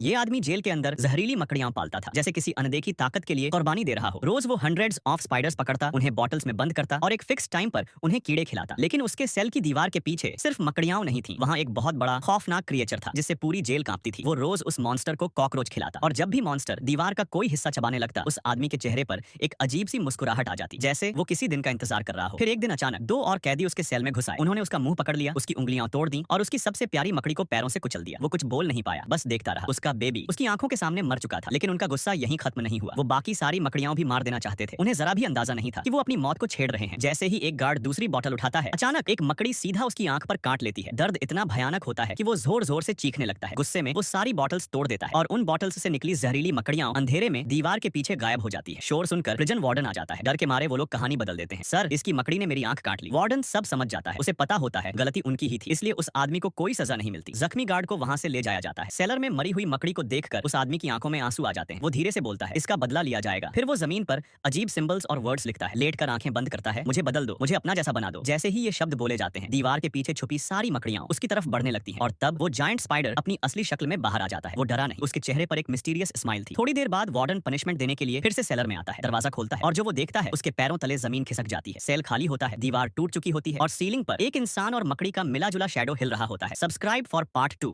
ये आदमी जेल के अंदर जहरीली मकड़ियां पालता था, जैसे किसी अनदेखी ताकत के लिए कुर्बानी दे रहा हो। रोज वो हंड्रेड्स ऑफ स्पाइडर्स पकड़ता, उन्हें बॉटल्स में बंद करता और एक फिक्स टाइम पर उन्हें कीड़े खिलाता। लेकिन उसके सेल की दीवार के पीछे सिर्फ मकड़ियां नहीं थी, वहाँ एक बहुत बड़ा खौफनाक क्रिएचर था जिससे पूरी जेल कांपती थी। वो रोज उस मॉन्स्टर को कॉकरोच खिलाता और जब भी मॉन्स्टर दीवार का कोई हिस्सा चबाने लगता, उस आदमी के चेहरे पर एक अजीब सी मुस्कुराहट आ जाती, जैसे वो किसी दिन का इंतजार कर रहा हो। फिर एक दिन अचानक दो और कैदी उसके सेल में घुस आए। उन्होंने उसका मुंह पकड़ लिया, उसकी उंगलियां तोड़ दी और उसकी सबसे प्यारी मकड़ी को पैरों से कुचल दिया। वो कुछ बोल नहीं पाया, बस देखता रहा। उसका बेबी उसकी आंखों के सामने मर चुका था, लेकिन उनका गुस्सा यहीं खत्म नहीं हुआ। वो बाकी सारी मकड़ियां भी मार देना चाहते थे। उन्हें जरा भी अंदाजा नहीं था कि वो अपनी मौत को छेड़ रहे हैं। जैसे ही एक गार्ड दूसरी बोतल उठाता है, अचानक एक मकड़ी सीधा उसकी आंख पर काट लेती है। दर्द इतना भयानक होता है कि वो जोर जोर से चीखने लगता है। गुस्से में वो सारी बॉटल्स तोड़ देता है और उन बॉटल्स से निकली जहरीली मकड़ियां अंधेरे में दीवार के पीछे गायब हो जाती है। शोर सुनकर प्रिजन वार्डन आ जाता है। डर के मारे वो लोग कहानी बदल देते हैं। सर, इसकी मकड़ी ने मेरी आंख काट ली। वार्डन सब समझ जाता है, उसे पता होता है गलती उनकी ही थी, इसलिए उस आदमी को कोई सजा नहीं मिलती। जख्मी गार्ड को वहां से ले जाया जाता है। सेलर में मरी हुई मकड़ी को देखकर उस आदमी की आंखों में आंसू आ जाते हैं। वो धीरे से बोलता है, इसका बदला लिया जाएगा। फिर वो जमीन पर अजीब सिंबल्स और वर्ड्स लिखता है। लेट कर आंखें बंद करता है, मुझे बदल दो, मुझे अपना जैसा बना दो। जैसे ही ये शब्द बोले जाते हैं, दीवार के पीछे छुपी सारी मकड़ियां उसकी तरफ बढ़ने लगती हैं और तब वो जायंट स्पाइडर अपनी असली शक्ल में बाहर आ जाता है। वो डरा नहीं, उसके चेहरे पर एक मिस्टीरियस स्माइल थी। थोड़ी देर बाद वार्डन पनिशमेंट देने के लिए फिर से सेलर में आता है। दरवाजा खोलता है और जो वो देखता है, उसके पैरों तले जमीन खिसक जाती है। सेल खाली होता है, दीवार टूट चुकी होती है और सीलिंग पर एक इंसान और मकड़ी का मिला जुला शैडो हिल रहा होता है। Subscribe for part 2।